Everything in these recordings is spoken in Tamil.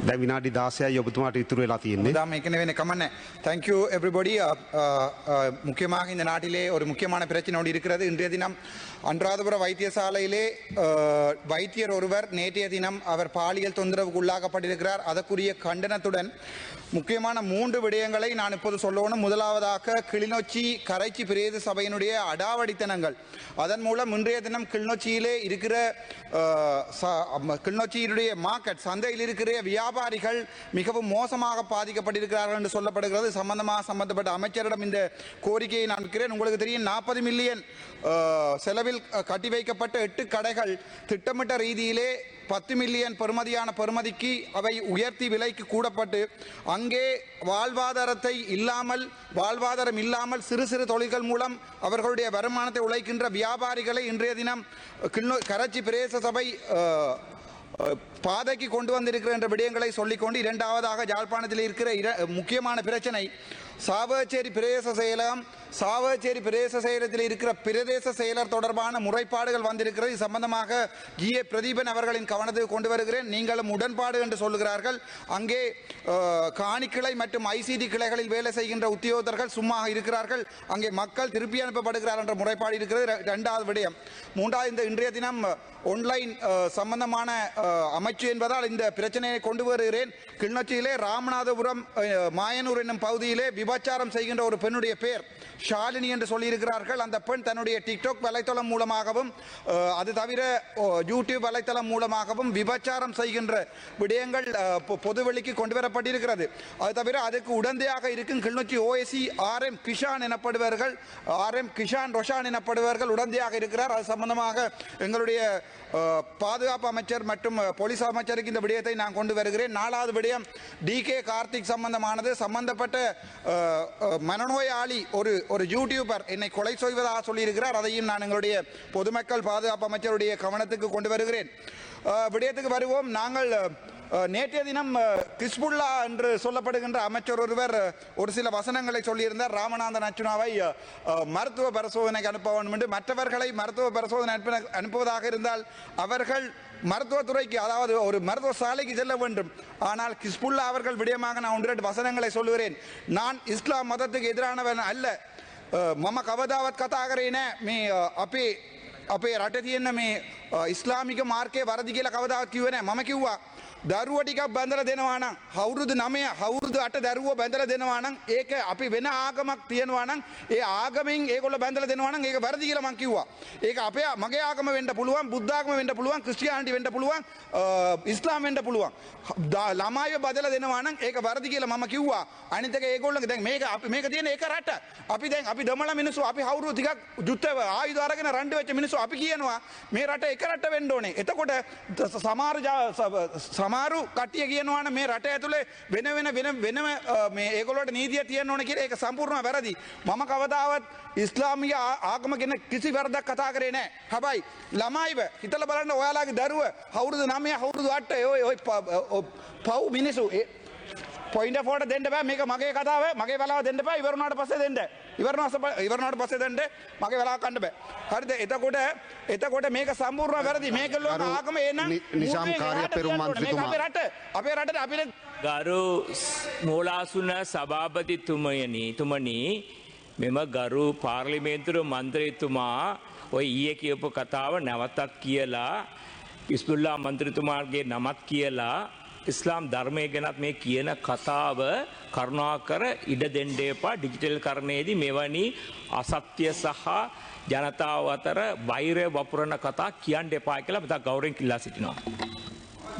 දැන් විනාඩි 16යි ඔබතුමාට ඉතුරු වෙලා තියෙන්නේ. Thank you everybody. முக்கியமாக இந்த நாட்டிலே ஒரு முக்கியமான பிரச்சனை இருக்கிறது. இன்றைய தினம் அன்றாதபுர வைத்தியசாலையிலே வைத்தியர் ஒருவர் நேற்றைய தினம் அவர் பாலியல் தொந்தரவுக்கு உள்ளாக்கப்பட்டிருக்கிறார். அதற்குரிய கண்டனத்துடன் முக்கியமான 3 விடயங்களை நான் இப்போது சொல்லணும். முதலாவதாக கிளிநொச்சி கரைச்சி பிரேத சபையினுடைய அடாவடித்தனங்கள். அதன் மூலம் இன்றைய தினம் கிளிநொச்சியிலே இருக்கிற கிளிநொச்சியினுடைய மார்க்கெட் சந்தையில் இருக்கிற வியாபாரிகள் மிகவும் மோசமாக பாதிக்கப்பட்டிருக்கிறார்கள் என்று சொல்லப்படுகிறது. சம்பந்தப்பட்ட அமைச்சரிடம் இந்த கோரிக்கையை நான் வைக்கிறேன். உங்களுக்கு தெரியும் 40 மில்லியன் செலவில் கட்டி வைக்கப்பட்ட 8 கடைகள் திட்டமிட்ட ரீதியிலே 10 மில்லியன் பெறுமதிக்கு அவை உயர்த்தி விலைக்கு கூடப்பட்டு அங்கே வாழ்வாதாரம் இல்லாமல் சிறு சிறு தொழில்கள் மூலம் அவர்களுடைய வருமானத்தை உழைக்கின்ற வியாபாரிகளை இன்றைய தினம் கரைச்சி பிரதேச சபை பாதைக்கு கொண்டு வந்திருக்கிற என்ற விடயங்களை சொல்லிக்கொண்டு, இரண்டாவதாக யாழ்ப்பாணத்தில் இருக்கிற முக்கியமான பிரச்சனை சாவகச்சேரி பிரதேச செயலகம். சாவகச்சேரி பிரதேச செயலகத்தில் இருக்கிற பிரதேச செயலர் தொடர்பான முறைப்பாடுகள் வந்திருக்கிறது. இது சம்பந்தமாக GA பிரதீபன் அவர்களின் கவனத்துக்கு கொண்டு வருகிறேன். நீங்களும் உடன்பாடு என்று சொல்லுகிறார்கள். அங்கே காணிக்கிளை மற்றும் ICT கிளைகளில் வேலை செய்கின்ற உத்தியோகத்தர்கள் சும்மா இருக்கிறார்கள். அங்கே மக்கள் திருப்பி அனுப்பப்படுகிறார் என்ற முறைப்பாடு இருக்கிறது. இரண்டாவது விடயம். மூன்றாவது, இந்த இன்றைய தினம் ஆன்லைன் சம்பந்தமான அமைச்சு என்பதால் இந்த பிரச்சனையை கொண்டு வருகிறேன். கிளிநொச்சியிலே ராமநாதபுரம் மாயனூர் என்னும் பகுதியிலே விபச்சாரம் செய்கின்ற ஒரு பெண்ணுடைய பெயர் ஷாலினி என்று சொல்லியிருக்கிறார்கள். அந்த பெண் தன்னுடைய டிக்டாக் வலைத்தளம் மூலமாகவும் அது தவிர யூடியூப் வலைத்தளம் மூலமாகவும் விபச்சாரம் செய்கின்ற விடயங்கள் பொதுவெளிக்கு கொண்டு வரப்பட்டிருக்கிறது. அது தவிர அதுக்கு உடந்தையாக இருக்கும் Kilinochchi OSC RM Kisan எனப்படுவார்கள், RM Kisan Roshan எனப்படுவார்கள் உடந்தையாக இருக்கிறார். அது சம்பந்தமாக எங்களுடைய பாதுகாப்பு அமைச்சர் மற்றும் போலீஸ் அமைச்சருக்கு இந்த விடயத்தை நான் கொண்டு வருகிறேன். நாலாவது விடயம் DK கார்த்திக் சம்பந்தமானது. சம்பந்தப்பட்ட மனநோயாளி ஒரு யூடியூபர் என்னை கொலை செய்வதாக சொல்லியிருக்கிறார். அதையும் நான் எங்களுடைய பொதுமக்கள் பாதுகாப்பு அமைச்சருடைய கவனத்துக்கு கொண்டு வருகிறேன். விடயத்துக்கு வருவோம். நாங்கள் நேற்றைய தினம் கிஸ்புல்லா என்று சொல்லப்படுகின்ற அமைச்சர் ஒருவர் ஒரு சில வசனங்களை சொல்லியிருந்தார். ராமநாதன் அர்ச்சுனாவை மருத்துவ பரிசோதனைக்கு அனுப்ப வேண்டும் என்று. மற்றவர்களை மருத்துவ பரிசோதனை அனுப்புவதாக இருந்தால் அவர்கள் மருத்துவத்துறைக்கு, அதாவது ஒரு மருத்துவ சாலைக்கு செல்ல வேண்டும். ஆனால் கிஸ்புல்லா அவர்கள் விடயமாக நான் 1-2 வசனங்களை சொல்லுகிறேன். நான் இஸ்லாம் மதத்துக்கு எதிரானவன் அல்ல. மம கவதாவத் கதா කරේ නෑ. මේ අපේ රටේ තියෙන මේ ඉස්ලාමික මාර්ගයේ වරදි කියලා කවදාවත් කිව්වේ නෑ. මම කිව්වා දරුවෝ ටිකක් බඳලා දෙනවා නම් අවුරුදු 9 අවුරුදු 8 දරුවෝ බඳලා දෙනවා නම් ඒක අපි වෙන ආගමක් තියනවා නම් ඒ ආගමෙන් ඒගොල්ලෝ බඳලා දෙනවා නම් ඒක වැරදි කියලා මම කිව්වා. ඒක මගේ ආගම වෙන්න පුළුවන්, බුද්ධ ආගම වෙන්න පුළුවන්, ක්‍රිස්තියානිටි වෙන්න පුළුවන්, ඉස්ලාම් වෙන්න පුළුවන්. ළමයිව බදලා දෙනවා නම් ඒක වැරදි කියලා මම කිව්වා. අනිත් එක ඒගොල්ලෝ දැන් මේක තියෙන ඒක රට. අපි දමල මිනිස්සු, අපි අවුරුදු ටිකක් යුද්ධ ආයුධ අරගෙන රණ්ඩු වෙච්ච මිනිස්සු අපි කියනවා මේ රට එක රට වෙන්න ඕනේ. එතකොට සමහරු කට්ටිය කියනවා මේ රට ඇතුලේ වෙනම මේ ඒගොල්ලෝට නීතිය තියෙන්න ඕන කියලා. ඒක සම්පූර්ණව වැරදි. මම කවදාවත් ඉස්ලාමීය ආගම ගැන කිසි වැරදක් කතා කරේ නැහැ. හැබැයි ළමයිව හිතලා බලන්න, ඔයාලගේ දරුව අවුරුදු 9 අවුරුදු 8 ඔය පව් මිනිස්සු පොයින්ට් ෆෝට දෙන්න බෑ. මේක මගේ කතාව, මගේ වෙලාව දෙන්න බෑ. ඉවරනාට පස්සේ දෙන්න. ඉවරනාට පස්සේ දෙන්න. මගේ වෙලාව ගන්න බෑ. හරිද? එතකොට මේක සම්පූර්ණ වැරදි. මේක ලෝක ආගම එනම් නිසාම් කාර්ය පෙරමුම් මන්ත්‍රීතුමා අපේ රටට අපිට ගරු මූලාසුන සභාපතිතුමනි මෙම ගරු පාර්ලිමේන්තුවේ මන්ත්‍රීතුමා ඔය ඊයේ කියපු කතාව නැවතත් කියලා ඉස්බුල්ලා මන්ත්‍රීතුමාගේ නමත් කියලා ඉස්ලාම් ධර්මය ගැනත් මේ කියන කතාව කරුණාකර ඉඩ දෙන්න එපා. ඩිජිටල් කරණයේදී මෙවැනි අසත්‍ය සහ ජනතාව අතර වෛරය වපුරන කතා කියන්න එපා කියලා මම ගෞරවයෙන් කිල්ලා සිටිනවා.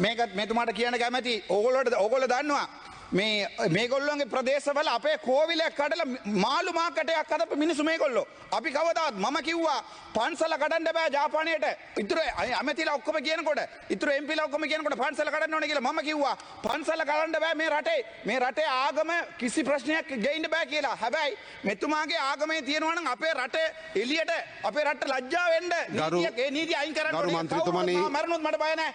මේකත් මෙතුමාට කියන්න කැමැති. ඕගොල්ලෝ දන්නවා මේගොල්ලෝගේ ප්‍රදේශවල අපේ කෝවිලයක් කඩලා මාළු මාකටයක් හදපු මිනිස්සු මේගොල්ලෝ. අපි කවදාවත් මම කිව්වා පන්සල කඩන්න බෑ ජාපානයට. ඉතුරු ඇමතිලා ඔක්කොම කියනකොට, ඉතුරු MPලා ඔක්කොම කියනකොට පන්සල කඩන්න ඕනේ කියලා මම කිව්වා පන්සල කඩන්න බෑ මේ රටේ ආගම කිසි ප්‍රශ්නයක් ගෙයින්න බෑ කියලා. හැබැයි මෙතුමාගේ ආගමේ තියෙනවා නම් අපේ රටේ එළියට අපේ රට ලැජ්ජා වෙන්න නීතිය නීති අයින් කරන්න ඕනේ. ගරු මන්ත්‍රීතුමනි මරණොත් මට බය නැහැ.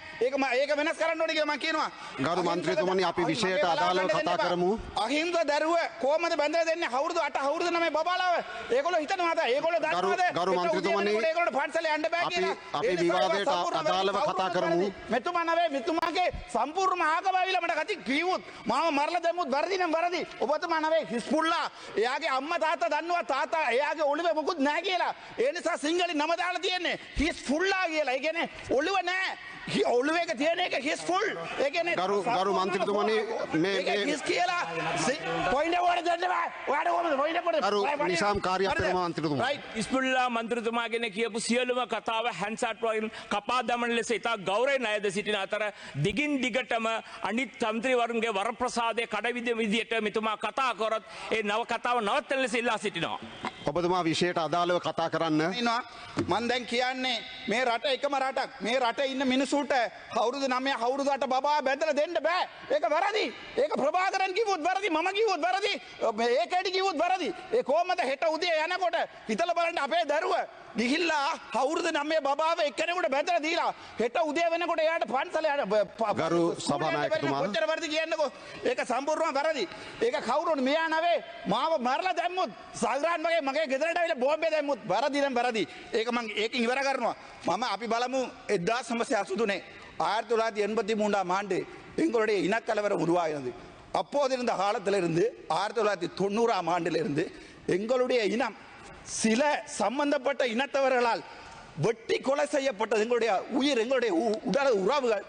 ඒක වෙනස් කරන්න ඕනේ කියලා මම කියනවා. ගරු මන්ත්‍රීතුමනි අපි විෂයට අදාළ කතා කරමු. අහිංස දරුව කොහමද බැඳලා දෙන්නේ අවුරුදු 8 අවුරුදු 9 බබාලාව ඒගොල්ලෝ හිතනවාද ඒගොල්ලෝ දන්නවද ගරු මන්ත්‍රීතුමනි, ඒගොල්ලෝ පාන්සලේ යන්න බෑ කියලා අපි විවාදයට අදාළව කතා කරමු. මෙතුමා නවේ මෙතුමාගේ සම්පූර්ණ ආගමවිල මට කති කිව්වොත් මාව මරලා දැම්මුත් වරදි නම් වරදි ඔබතුමා නවේ හිස්පුල්ලා එයාගේ අම්මා තාත්තා දන්නවා තාත්තා එයාගේ ඔළුවේ මොකුත් නැහැ කියලා ඒ නිසා සිංහලෙන් නම දාලා තියෙන්නේ හිස්පුල්ලා කියලා ඒ කියන්නේ ඔළුව නැහැ ඔළුවේක තියෙන එක හිස්පුල් ඒ කියන්නේ ගරු මන්ත්‍රීතුමනි මේ හිස් කියලා පොයින්ට් එක වලට දෙන්න බෑ ඔයාට කොහමද පොයින්ට් එක ගරු නිසාම් කාර්යපෙරම මන්ත්‍රීතුමා ඉස්පුල්ලා මන්ත්‍රතුමාගෙන කියපු සියලුම කතාව හැන්සාට් වලින් කපා දමන ලෙස ඉතා ගෞරවයෙන් අයද සිටින අතර දිගින් දිගටම අනිත් තන්ත්‍රීවරුන්ගේ වරප්‍රසාදයේ කඩවිද විදියට මෙතුමා කතා කරොත් ඒ නව කතාව නවත්තන ලෙස ඉල්ලා සිටිනවා. ඔබතුමා විශේෂයට අදාළව කතා කරන්න. මම දැන් කියන්නේ මේ රට එකම රටක් මේ රටේ ඉන්න මිනිසුන්ට අවුරුදු 9 අවුරුදු 8 බබා බැඳලා දෙන්න බෑ. ඒක වැරදි. ඒක ප්‍රභාකරන් කිව්වොත් වැරදි. මම කිව්වොත් වැරදි. ඒකෙඩි කිව්වොත් වැරදි. ඒ කොහමද හෙට උදේ යනකොට හිතලා බලන්න අපේ දරුව ගිහිල්ලා අවුරුදු 9 බබාව එක්කෙනෙකුට බැඳලා දීලා හෙට උදේ වෙනකොට එයාට පන්සල යන ගරු සභානායකතුමා කොච්චර වැරදි කියන්නකෝ. ඒක සම්පූර්ණයෙන්ම වැරදි. ඒක කවුරුන් මෙයා නවේ මාව මරලා දැම්මුත් සල්රාන් වගේ මගේ ගෙදරට ඇවිල්ලා බෝම්බේ දැම්මුත් වැරදි නම් වැරදි. ඒක මම ඒකෙන් ඉවර කරනවා. මම අපි බලමු 1983 1983 ஆண்டு எங்களுடைய இனக்கலவரம் உருவாகினது. அப்போது இருந்த காலத்திலிருந்து 1990 ஆண்டிலிருந்து எங்களுடைய இனம் சில சம்பந்தப்பட்ட இனத்தவர்களால் வெட்டி கொலை செய்யப்பட்டது. எங்களுடைய உயிர் எங்களுடைய உடல் உறவுகள்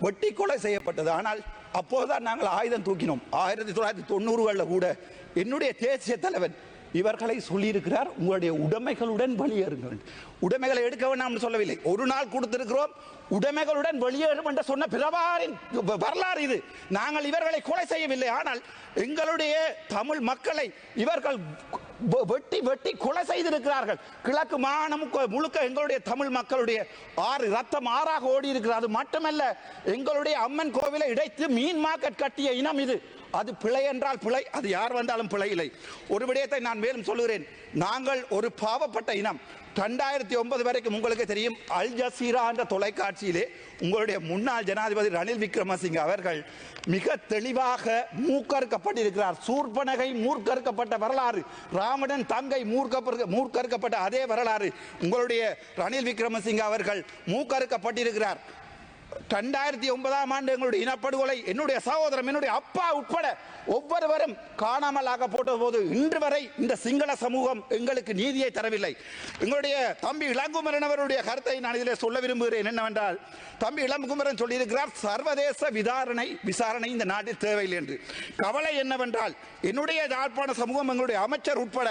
வெட்டி கொலை செய்யப்பட்டது. ஆனால் அப்போதுதான் நாங்கள் ஆயுதம் தூக்கினோம். 1990களில் கூட என்னுடைய தேசிய தலைவன் இவர்களை சொல்லியிருக்கிறார், உங்களுடைய உடைமைகளுடன் வெளியேறுங்கள். உடைமைகளை எடுக்க வேண்டாம் சொல்லவில்லை. ஒரு நாள் கொடுத்திருக்கிறோம், உடைமைகளுடன் வெளியேறும் என்று சொன்ன பிரபாரின் வரலாறு இது. நாங்கள் இவர்களை கொலை செய்யவில்லை. ஆனால் எங்களுடைய தமிழ் மக்களை இவர்கள் வெட்டி வெட்டி கொலை செய்திருக்கிறார்கள். கிழக்கு மாகாணம் முழுக்க எங்களுடைய தமிழ் மக்களுடைய ரத்தம் ஆறாக ஓடி இருக்கிறது. அது மட்டுமல்ல, எங்களுடைய அம்மன் கோவிலை இடைத்து மீன் மார்க்கெட் கட்டிய இனம் இது. அது பிழை என்றால் பிழை, அது யார் வந்தாலும் பிழை இல்லை. ஒரு விடயத்தை நான் மேலும் சொல்லுகிறேன். நாங்கள் ஒரு பாவப்பட்ட இனம். 2009 வரைக்கும் உங்களுக்கு தெரியும், அல் ஜசீரா என்ற தொலைக்காட்சியிலே உங்களுடைய முன்னாள் ஜனாதிபதி ரணில் விக்ரமசிங்க அவர்கள் மிக தெளிவாக மூக்கறுக்கப்பட்டிருக்கிறார். சூர்பனகை மூர்க்கறுக்கப்பட்ட வரலாறு, ராமணன் தங்கை மூர்க்கறுக்கப்பட்ட அதே வரலாறு உங்களுடைய ரணில் விக்ரமசிங்க அவர்கள் மூக்கறுக்கப்பட்டிருக்கிறார். 2009 ஆண்டு எங்களுடைய இனப்படுகொலை, என்னுடைய சகோதரன், என்னுடைய அப்பா உட்பட ஒவ்வொருவரும் காணாமல் ஆக்கப்பட்ட போது இன்று வரை இந்த சிங்கள சமூகம் எங்களுக்கு நீதியை தரவில்லை. எங்களுடைய தம்பி இளங்குமரன் அவருடைய கருத்தை நான் இதில் சொல்ல விரும்புகிறேன். என்னவென்றால், தம்பி இளங்குமரன் சொல்லியிருக்கிறார், சர்வதேச விசாரணை இந்த நாட்டில் தேவையில்லை என்று. கவலை என்னவென்றால், என்னுடைய யாழ்ப்பாண சமூகம், எங்களுடைய அமைச்சர் உட்பட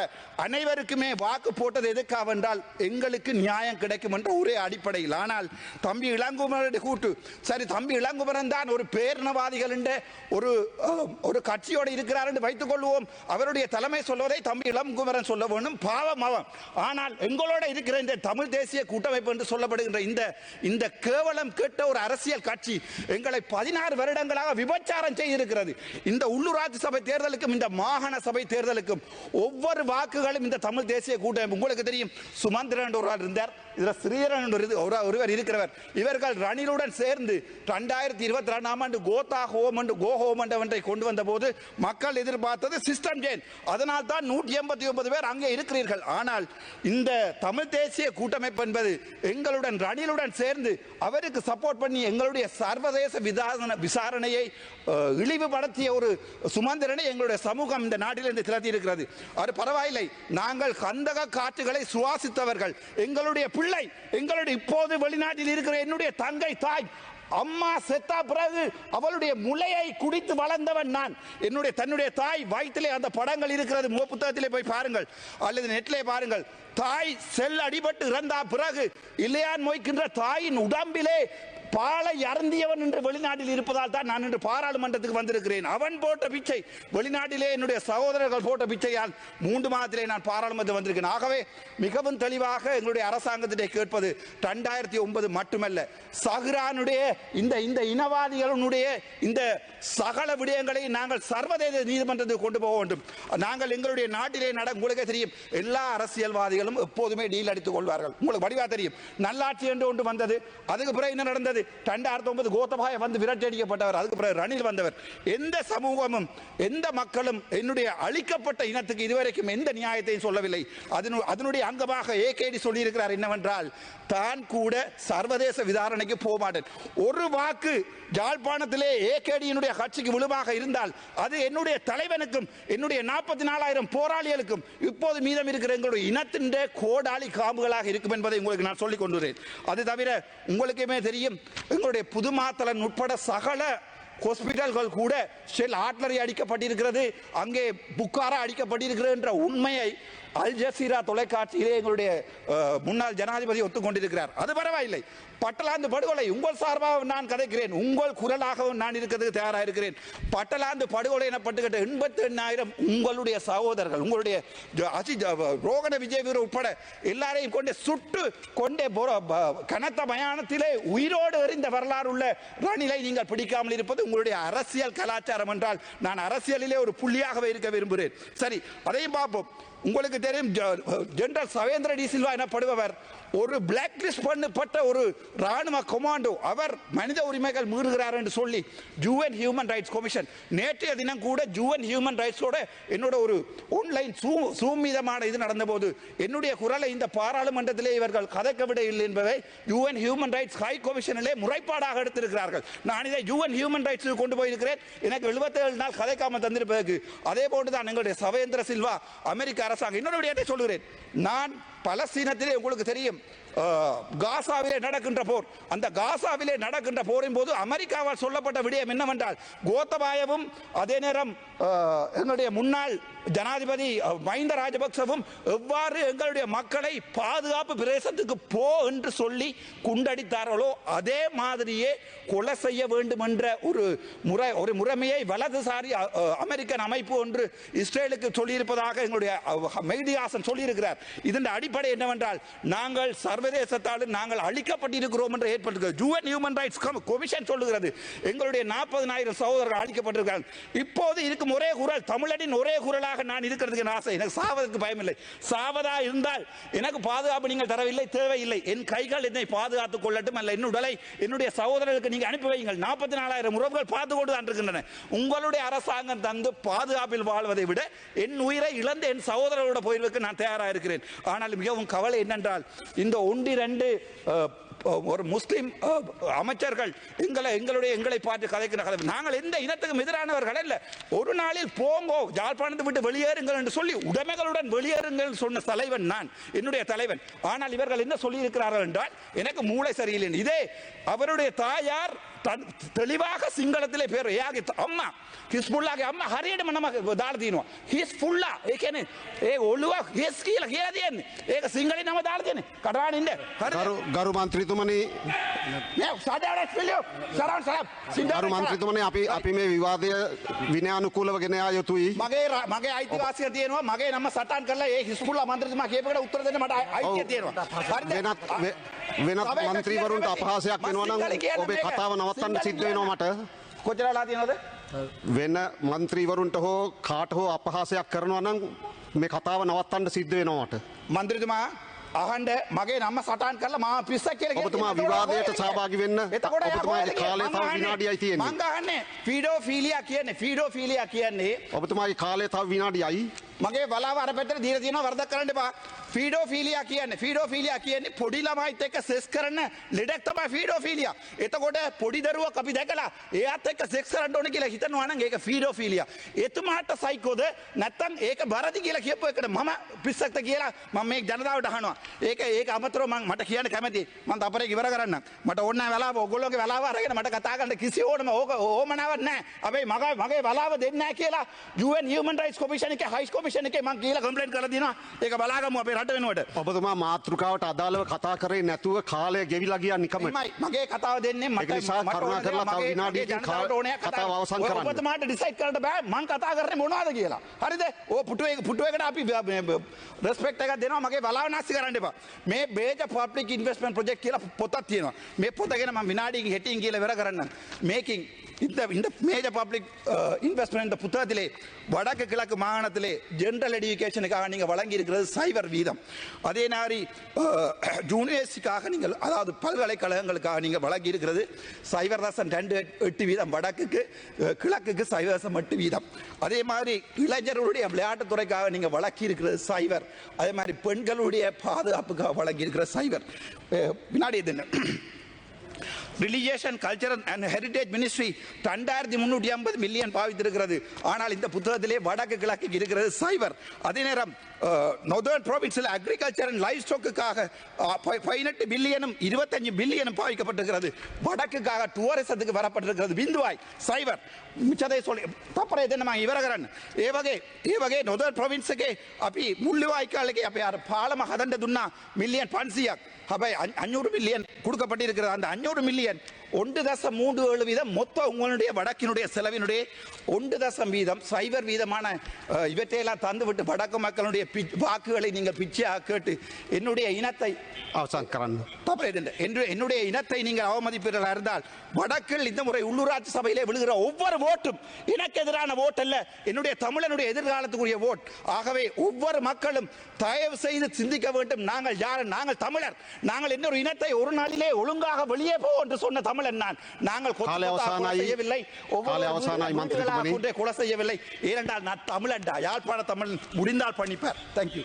அனைவருக்குமே வாக்கு போட்டது எதுக்காக என்றால் எங்களுக்கு நியாயம் கிடைக்கும் என்ற ஒரே அடிப்படையில். ஆனால் தம்பி இளங்குமரனுடைய கூட்டு, சரி தம்பி இளங்குமரன் தான் ஒரு பேரினவாதிகள் என்ற ஒரு கட்சியோடு இருக்கிறார் என்று வைத்துக் கொள்வோம். அவருடைய தலைமை சொல்வதை தம்பி இளங்குமரன் சொல்ல வேண்டும், பாவம் அவன். ஆனால் எங்களோட இருக்கிற இந்த தமிழ் தேசிய கூட்டமைப்பு என்று சொல்லப்படுகின்ற இந்த கேவலம் கேட்ட ஒரு அரசியல் கட்சி எங்களை 16 வருடங்களாக விபச்சாரம் செய்திருக்கிறது. இந்த உள்ளூராட்சி சபை தேர்தலுக்கும் இந்த மாகாண சபை தேர்தலுக்கும் ஒவ்வொரு வாக்குகளும் இந்த தமிழ் தேசிய கூட்டமைப்பு, உங்களுக்கு தெரியும், சுமந்திரன் ஒருவர் இருந்தார், இதுல ஸ்ரீதரன் ஒருவர் இருக்கிறவர். இவர்கள் ரணிலுடன் சேர்ந்து 2022 ஆண்டு கோதா ஹோம் என்று ஒன்றை கொண்டு வந்த போது மக்கள் எதிர்பார்த்தது சிஸ்டம் சேஞ்ச். அதனால் தான் 189 பேர் அங்கே இருக்கிறீர்கள். ஆனால் இந்த தமிழ் தேசிய கூட்டமைப்பு என்பது எங்களுடன் ரணிலுடன் சேர்ந்து அவருக்கு சப்போர்ட் பண்ணி எங்களுடைய சர்வதேச விசாரணையை இழிவுபடுத்திய ஒரு சுமந்திரனை எங்களுடைய சமூகம் இந்த நாட்டிலிருந்து திரட்டி இருக்கிறது. அது பரவாயில்லை, நாங்கள் கந்தக காற்றுகளை சுவாசித்தவர்கள். எங்களுடைய பிள்ளை, எங்களுடைய இப்போது வெளிநாட்டில் இருக்கிற என்னுடைய தங்கை தாய், அம்மா செத்தா பிறகு அவளுடைய முளையை குடித்து வளர்ந்தவன் நான். தன்னுடைய தாய் வயிற்றிலே அந்த படங்கள் இருக்கிறது, முக புத்தகத்திலே போய் பாருங்கள் அல்லது நெட்டிலே பாருங்கள். தாய் செல் அடிபட்டு இறந்தா பிறகு இல்லையான் மொய்க்கின்ற தாயின் உடம்பிலே பாலை அருந்தியவன் என்று வெளிநாட்டில் இருப்பதால் தான் நான் இன்று பாராளுமன்றத்துக்கு வந்திருக்கிறேன். அவன் போட்ட பிச்சை, வெளிநாட்டிலே என்னுடைய சகோதரர்கள் போட்ட பிச்சையால் 3 மாதத்திலே நான் பாராளுமன்றத்தில் வந்திருக்கேன். ஆகவே மிகவும் தெளிவாக எங்களுடைய அரசாங்கத்திலே கேட்பது 2009 மட்டுமல்ல, சஹ்ரானுடைய இந்த இனவாதிகளுடைய இந்த சகல விடயங்களை நாங்கள் சர்வதேச நீதிமன்றத்துக்கு கொண்டு போக வேண்டும். நாங்கள் எங்களுடைய நாட்டிலே உங்களுக்கு தெரியும், எல்லா அரசியல்வாதிகளும் எப்போதுமே டீல் அடித்துக் கொள்வார்கள். உங்களுக்கு வடிவா தெரியும், நல்லாட்சி என்று ஒன்று வந்தது, அதுக்கு பிறகு என்ன நடந்தது? 2009 கோத்தபாய வந்து விரட்டடிக்கப்பட்டவர், அதுக்கு பிறகு ரணில் வந்தவர். எந்த சமூகமும் எந்த மக்களும் என்னுடைய அழிக்கப்பட்ட இனத்துக்கு இதுவரைக்கும் எந்த நியாயத்தையும் சொல்லவில்லை. அதனுடைய அங்கமாக ஏகேடி சொல்லியிருக்கிறார் என்னவென்றால், தான் கூட சர்வதேச விசாரணைக்கு போக மாட்டேன். ஒரு வாக்கு யாழ்ப்பாணத்திலே ஏகேடியினுடைய கட்சிக்கு விழுமாக இருந்தால் அது என்னுடைய தலைவனுக்கும் என்னுடைய 44,000 போராளிகளுக்கும் இப்போது மீதம் இருக்கிற எங்களுடைய இனத்தின் கோடாளி காம்புகளாக இருக்கும் என்பதை உங்களுக்கு நான் சொல்லிக் கொண்டுறேன். அது தவிர உங்களுக்குமே தெரியும், எங்களுடைய புதுமாத்தலன் உட்பட சகல ஹாஸ்பிட்டல்கள் கூட ஷெல் ஆட்லரி அடிக்கப்பட்டிருக்கிறது, அங்கே புக்காரா அடிக்கப்பட்டிருக்கிறது என்ற உண்மையை அல் ஜசீரா தொலைக்காட்சியிலே எங்களுடைய முன்னாள் ஜனாதிபதி ஒத்துக்கொண்டிருக்கிறார். அது பரவாயில்லை. பட்டலாந்து படுகொலை உங்கள் சார்பாக நான் கதைக்கிறேன், உங்கள் குரலாகவும் நான் இருக்கிறதுக்கு தயாராக இருக்கிறேன். பட்டலாந்து படுகொலை எனப்பட்டுக்கிட்ட 88,000 உங்களுடைய சகோதரர்கள், உங்களுடைய ரோகண விஜய் வீரர் உட்பட எல்லாரையும் கொண்டு சுட்டு கொண்டே கனத்த மயானத்திலே உயிரோடு எறிந்த வரலாறு உள்ள ரணிலை நீங்கள் பிடிக்காமல் இருப்பது உங்களுடைய அரசியல் கலாச்சாரம் என்றால் நான் அரசியலிலே ஒரு புள்ளியாகவே இருக்க விரும்புகிறேன். சரி, அதையும் பார்ப்போம். உங்களுக்கு தெரியும், ஜெனரல் சவேந்திர டி சில்வா எனப்படுபவர் ஒரு பிளாக் லிஸ்ட் பண்ணப்பட்ட ஒரு ராணுவ கமாண்டோ. அவர் மனித உரிமைகள் மீறுகிறார் என்று சொல்லி UN ஹியூமன் ரைட்ஸ் கமிஷன் நேற்றைய தினம் கூட UN ஹியூமன் ரைட்ஸோட என்னோட ஒரு ஆன்லைன் சூம் மீதமான இது நடந்தபோது என்னுடைய குரலை இந்த பாராளுமன்றத்திலே இவர்கள் கதைக்க விட இல்லை என்பதை UN ஹியூமன் ரைட்ஸ் ஹை கமிஷனிலே முறைப்பாடாக எடுத்திருக்கிறார்கள். நான் இதை UN ஹியூமன் ரைட்ஸ் கொண்டு போயிருக்கிறேன். எனக்கு 77 நாள் கதைக்காமல் தந்திருப்பதற்கு. அதே போன்றுதான் எங்களுடைய சவேந்திர சில்வா அமெரிக்க அரசாங்கம். இன்னொரு விடயத்தை சொல்லுகிறேன். நான் பலஸ்தீனத்திலே உங்களுக்கு தெரியும் காசாவிலே நடக்கின்ற போர், அந்த காசாவிலே நடக்கின்ற போரின் போது அமெரிக்காவால் சொல்லப்பட்ட விடயம் என்னவென்றால், கோத்தபாயவும் அதே நேரம் என்னுடைய முன்னாள் ஜனாதிபதி மஹிந்த ராஜபக்சவும் எவ்வாறு எங்களுடைய மக்களை பாதுகாப்பு பிரதேசத்துக்கு போ என்று சொல்லி குண்டடித்தார்களோ அதே மாதிரியே கொலை செய்ய வேண்டும் என்ற ஒரு முறைமையை வலதுசாரி அமெரிக்கன் அமைப்பு ஒன்று இஸ்ரேலுக்கு சொல்லியிருப்பதாக எங்களுடைய மெஹ்தி ஹாசன் சொல்லியிருக்கிறார். இதன் அடிப்படை என்னவென்றால், நாங்கள் சர்வதேசத்தால் நாங்கள் அழிக்கப்பட்டிருக்கிறோம் என்று ஏற்பட்டிருக்கிறது. UN ஹியூமன் ரைட்ஸ் கமிஷன் சொல்லுகிறது எங்களுடைய 40,000 சகோதரர்கள் அழிக்கப்பட்டிருக்கிறார்கள். இப்போது இருக்கும் ஒரே குரல், தமிழனின் ஒரே குரலாக நான் இருக்கிறதுக்கு ஆசை. எனக்கு சாவதற்கு பயமில்லை. சாவதா இருந்தால் எனக்கு பாதுகாப்பு நீங்கள் தரவில்லை, தேவையில்லை. என் கைகள் என்னை பாதுகாத்துக் கொள்ளட்டும், அல்ல என் உடலை என்னுடைய சகோதரர்களுக்கு நீங்கள் அனுப்பி வையுங்கள். 44,000 உறவுகள் பார்த்து கொண்டு தான் இருக்கின்றன. உங்களுடைய அரசாங்கம் தந்து பாதுகாப்பில் வாழ்வதை விட என் உயிரை இழந்து என் சகோதரர்களோட போயிருக்க நான் தயாராக இருக்கிறேன். ஆனால் மிகவும் கவலை என்னென்றால், இந்த 1-2 ஒரு முஸ்லிம் அமைச்சர்கள் எங்களை பார்த்து கதைக்கிற கதை. நாங்கள் எந்த இனத்துக்கும் எதிரானவர்கள் அல்ல. ஒரு நாளில் போங்கோ, யாழ்ப்பாணத்தை விட்டு வெளியேறுங்கள் என்று சொல்லி உடைமைகளுடன் வெளியேறுங்கள் சொன்ன தலைவன் நான், என்னுடைய தலைவன். ஆனால் இவர்கள் என்ன சொல்லி இருக்கிறார்கள் என்றால், எனக்கு மூளை சரியில்லை. இதே அவருடைய தாயார் தெளிவாக සිංහලத்திலே பேர் එයාගේ අම්මා හිස්බුල්ලාගේ අම්මා හරියටම නම දාලා තියෙනවා. හිස්බුල්ලා ඒ කියන්නේ ඒ ඔළුව හිස් කියලා කියලා තියෙන්නේ. ඒක සිංහලෙන් නම දාලා තියෙන්නේ. කඩාගෙන ඉන්න. ගරු මන්ත්‍රීතුමනි, මේ සාදාරස් පිළියෝ සරාන් සරම් ගරු මන්ත්‍රීතුමනි, අපි මේ විවාදය විනයානුකූලව ගෙන යා යුතුයි. මගේ අයිතිවාසිකම් තියෙනවා. මගේ නම සටහන් කරලා ඒ හිස්බුල්ලා මන්ත්‍රීතුමා කියපේකට උත්තර දෙන්න මට අයිතිය තියෙනවා. වෙනත් මන්ත්‍රීවරුන්ට අපහාසයක් වෙනවා නම් ඔබේ කතාව නවත්තන්න සිද්ධ වෙනවා මට. කොච්චරලා තියෙනවද? වෙන මන්ත්‍රීවරුන්ට හෝ කාට හෝ අපහාසයක් කරනවා නම් මේ කතාව නවත්තන්න සිද්ධ වෙනවා මට. මන්ත්‍රීතුමා අහන්න, මගේ නම සටහන් කරලා මම පිස්සක් කියලා කියනවා. ඔබතුමා විවාදයට සහභාගී වෙන්න ඔබතුමාගේ කාලය තව විනාඩියයි තියෙන්නේ. මං අහන්නේ ෆීඩෝෆීලියා කියන්නේ ඔබතුමාගේ කාලය තව විනාඩියයි. මගේ බලාව අර පැත්තට දීලා තියෙනවා, වරදක් කරන්න එපා. ෆීඩෝෆීලියා කියන්නේ පොඩි ළමයිත් එක්ක සෙක්ස් කරන ලෙඩක් තමයි ෆීඩෝෆීලියා. එතකොට පොඩි දරුවක් අපි දැකලා එයාත් එක්ක සෙක්ස් කරන්න ඕනේ කියලා හිතනවා නම් ඒක ෆීඩෝෆීලියා. එතුමාට සයිකෝද නැත්නම් ඒක බරදි කියලා කියපුව එකට මම පිස්සක්ද කියලා මම මේ ජනතාවට අහනවා. ඒක අමතරව මට කියන්න කැමතියි. මම තපරේ ඉවර කරන්නම්. මට ඕන නැහැ වෙලාව, ඔයගොල්ලෝගේ වෙලාව අරගෙන මට කතා කරන්න කිසි ඕමනාවක් නැහැ. හැබැයි මගේ වෙලාව දෙන්නේ නැහැ කියලා UN හියුමන් රයිට්ස් කොමිෂන් එකේ හයි කොමිෂන් එකේ මම කියලා කම්ප්ලේන්ට් කරලා දිනවා. ඒක බලාගමු අපේ රට වෙනුවට. ඔබතුමා මාතෘකාවට අදාළව කතා කරේ නැතුව කාලය ගෙවිලා ගියා නිකම්ම. මගේ කතාව දෙන්නේ මට කරුණා කරලා තව විනාඩියකින් කතාව අවසන් කරන්න. ඔබතුමාට ඩිසයිඩ් කරන්න බෑ මම කතා කරන්නේ මොනවද කියලා. හරිද? ඔය පුටුවේකට අපි රෙස්පෙක්ට් එකක් දෙනවා. මගේ බලාව නැස්ති කරන්න එපා. මේ මේජර් පබ්ලික් ඉන්වෙස්ට්මන්ට් ප්‍රොජෙක්ට් කියලා පොතක් තියෙනවා. මේ පොත ගැන මම විනාඩියකින් හෙටින් කියලා ඉවර කරන්නම්. මේකින් இந்த மேஜர் பப்ளிக் இன்வெஸ்ட்மெண்ட் புத்தகத்திலே வடக்கு கிழக்கு மாகாணத்திலே ஜெனரல் எடுகேஷனுக்காக நீங்கள் வழங்கி இருக்கிறது சைபர் வீதம். அதே மாதிரி யூனிவர்சிட்டிக்காக நீங்கள் அதாவது பல்கலைக்கழகங்களுக்காக நீங்கள் வழங்கி இருக்கிறது 0.28 வீதம், வடக்குக்கு கிழக்குக்கு 0.8 வீதம். அதே மாதிரி இளைஞர்களுடைய விளையாட்டுத்துறைக்காக நீங்கள் வழங்கி இருக்கிறது சைபர். அதே மாதிரி பெண்களுடைய பாதுகாப்புக்காக வழங்கி இருக்கிற சைபர். பின்னாடி இது religious and cultural and heritage ministry 2350 million பாவித்திருக்கிறது. ஆனால் இந்த புத்தகத்திலே வடக்கு கிழக்கு இருக்கிறது சைபர். அதே நேரம் நொதர்ன் ப்ரோவின்ஸில் அக்ரிகல்ச்சர் அண்ட் லைஃப் ஸ்டாக்குக்காக 18 பில்லியனும் 25 பில்லியனும் பாவிக்கப்பட்டிருக்கிறது. வடக்குக்காக டூரிசத்துக்கு வரப்பட்டிருக்கிறது பிந்துவாய் சைபர். மிச்சதை சொல்லி தப்பரை நம்ம இவரகரன் ஏவகே நொதர்ன் ப்ரோவின்ஸுக்கு அப்படி முள்ளுவாய்க்காலுக்கு அப்போ யார் பாலம ஹதண்ட துன்னா மில்லியன் பன்சியாக் அப்போ 500 மில்லியன் கொடுக்கப்பட்டிருக்கிறது. அந்த 500 மில்லியன் 1.37 வீதம் மொத்தம் உங்களுடைய வடக்கினுடைய செலவினுடைய 1 வீதம் சைபர் வீதமான இவற்றையெல்லாம் தந்துவிட்டு வடக்கு மக்களுடைய வாக்குகளை நீங்கள் பிச்சையாக கேட்டு என்னுடைய இனத்தை என்னுடைய இனத்தை நீங்கள் அவமதிப்பீர்களாக இருந்தால் வடக்கில் இந்த முறை உள்ளூராட்சி சபையிலே விழுகிற ஒவ்வொரு ஓட்டும் எனக்கு எதிரான ஓட் அல்ல, என்னுடைய தமிழனுடைய எதிர்காலத்துக்குரிய ஓட். ஆகவே ஒவ்வொரு மக்களும் தயவு செய்து சிந்திக்க வேண்டும். நாங்கள் யார்? நாங்கள் தமிழர். நாங்கள் இன்னொரு இனத்தை ஒரு நாளிலே ஒழுங்காக வெளியே போ என்று சொன்ன தமிழன் நான். நாங்கள் செய்யவில்லை, கொலை செய்யவில்லை. ஏனென்றால் நான் தமிழன்டா, யாழ்ப்பாண தமிழ். முடிந்தால் பண்ணிப்பார். தேங்க்யூ.